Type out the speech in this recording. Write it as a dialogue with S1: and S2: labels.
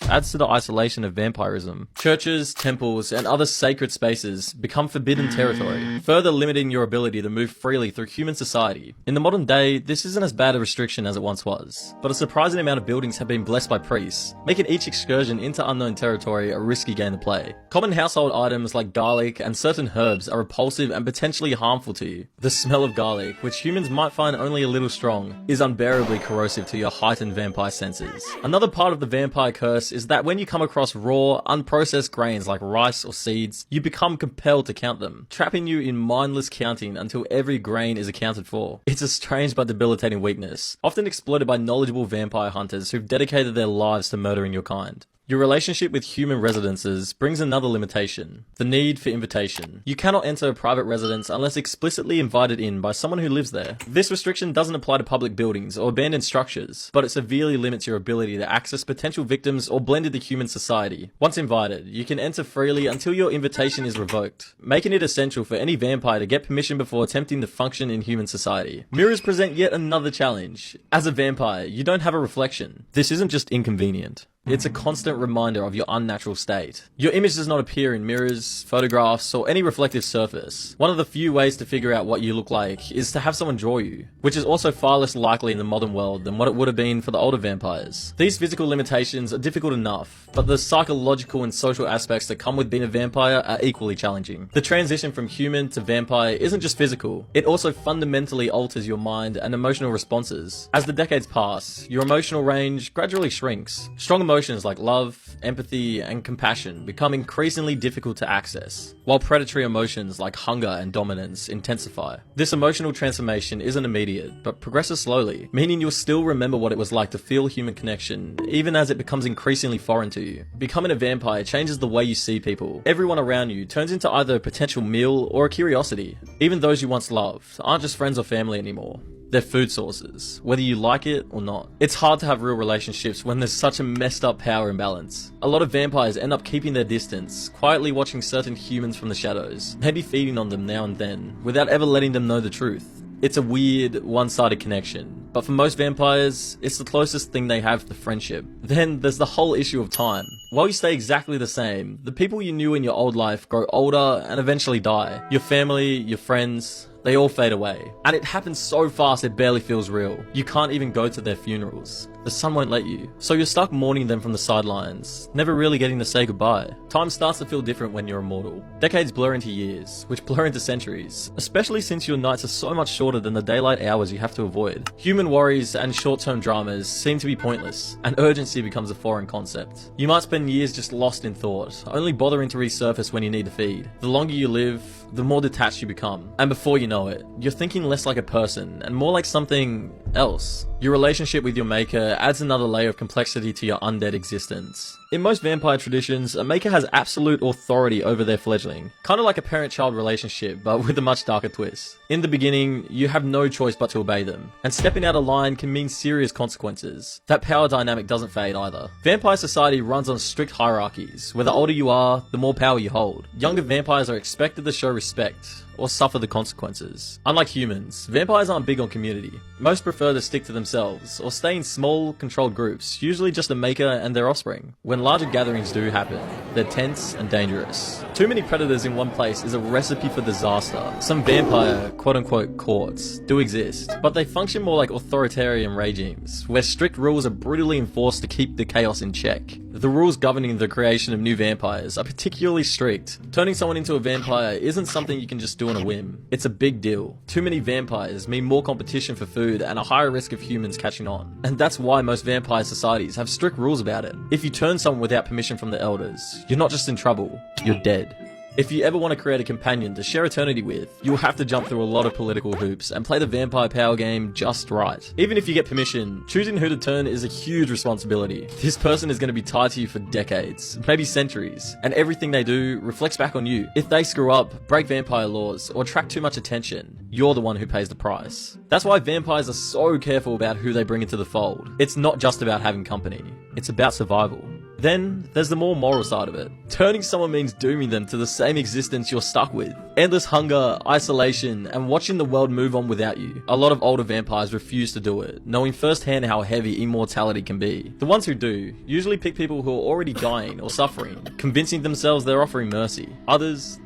S1: adds to the isolation of vampirism. Churches, temples, and other sacred spaces become forbidden territory, further limiting your ability to move freely through human society. In the modern day, this isn't as bad a restriction as it once was, but a surprising amount of buildings have been blessed by priests, making each excursion into unknown territory a risky game to play. Common household items like garlic and certain herbs are repulsive and potentially harmful to you. The smell of garlic, which humans might find only a little strong, is unbearably corrosive to your heightened vampire senses. Another part of the vampire curse is that when you come across raw, unprocessed grains like rice or seeds, you become compelled to count them, trapping you in mindless counting until every grain is accounted for. It's a strange but debilitating weakness, often exploited by knowledgeable vampire hunters who've dedicated their lives to murdering your kind. Your relationship with human residences brings another limitation: the need for invitation. You cannot enter a private residence unless explicitly invited in by someone who lives there. This restriction doesn't apply to public buildings or abandoned structures, but it severely limits your ability to access potential victims or blend into human society. Once invited, you can enter freely until your invitation is revoked, making it essential for any vampire to get permission before attempting to function in human society. Mirrors present yet another challenge. As a vampire, you don't have a reflection. This isn't just inconvenient. It's a constant reminder of your unnatural state. Your image does not appear in mirrors, photographs, or any reflective surface. One of the few ways to figure out what you look like is to have someone draw you, which is also far less likely in the modern world than what it would have been for the older vampires. These physical limitations are difficult enough, but the psychological and social aspects that come with being a vampire are equally challenging. The transition from human to vampire isn't just physical, it also fundamentally alters your mind and emotional responses. As the decades pass, your emotional range gradually shrinks. Strong emotions like love, empathy, and compassion become increasingly difficult to access, while predatory emotions like hunger and dominance intensify. This emotional transformation isn't immediate, but progresses slowly, meaning you'll still remember what it was like to feel human connection, even as it becomes increasingly foreign to you. Becoming a vampire changes the way you see people. Everyone around you turns into either a potential meal or a curiosity. Even those you once loved aren't just friends or family anymore. They're food sources, whether you like it or not. It's hard to have real relationships when there's such a messed up power imbalance. A lot of vampires end up keeping their distance, quietly watching certain humans from the shadows, maybe feeding on them now and then, without ever letting them know the truth. It's a weird, one-sided connection, but for most vampires, it's the closest thing they have to friendship. Then there's the whole issue of time. While you stay exactly the same, the people you knew in your old life grow older and eventually die. Your family, your friends, they all fade away. And it happens so fast it barely feels real. You can't even go to their funerals. The sun won't let you. So you're stuck mourning them from the sidelines, never really getting to say goodbye. Time starts to feel different when you're immortal. Decades blur into years, which blur into centuries, especially since your nights are so much shorter than the daylight hours you have to avoid. Human worries and short-term dramas seem to be pointless, and urgency becomes a foreign concept. You might spend years just lost in thought, only bothering to resurface when you need to feed. The longer you live, the more detached you become. And before you know it, you're thinking less like a person and more like something else. Your relationship with your maker adds another layer of complexity to your undead existence. In most vampire traditions, a maker has absolute authority over their fledgling, kind of like a parent-child relationship, but with a much darker twist. In the beginning, you have no choice but to obey them, and stepping out of line can mean serious consequences. That power dynamic doesn't fade either. Vampire society runs on strict hierarchies, where the older you are, the more power you hold. Younger vampires are expected to show respect, or suffer the consequences. Unlike humans, vampires aren't big on community. Most prefer to stick to themselves, or stay in small, controlled groups, usually just a maker and their offspring. When larger gatherings do happen, they're tense and dangerous. Too many predators in one place is a recipe for disaster. Some vampire, quote-unquote, courts do exist, but they function more like authoritarian regimes, where strict rules are brutally enforced to keep the chaos in check. The rules governing the creation of new vampires are particularly strict. Turning someone into a vampire isn't something you can just do on a whim. It's a big deal. Too many vampires mean more competition for food and a higher risk of humans catching on. And that's why most vampire societies have strict rules about it. If you turn someone without permission from the elders, you're not just in trouble, you're dead. If you ever want to create a companion to share eternity with, you'll have to jump through a lot of political hoops and play the vampire power game just right. Even if you get permission, choosing who to turn is a huge responsibility. This person is going to be tied to you for decades, maybe centuries, and everything they do reflects back on you. If they screw up, break vampire laws, or attract too much attention, you're the one who pays the price. That's why vampires are so careful about who they bring into the fold. It's not just about having company, it's about survival. Then, there's the more moral side of it. Turning someone means dooming them to the same existence you're stuck with. Endless hunger, isolation, and watching the world move on without you. A lot of older vampires refuse to do it, knowing firsthand how heavy immortality can be. The ones who do, usually pick people who are already dying or suffering, convincing themselves they're offering mercy. Others,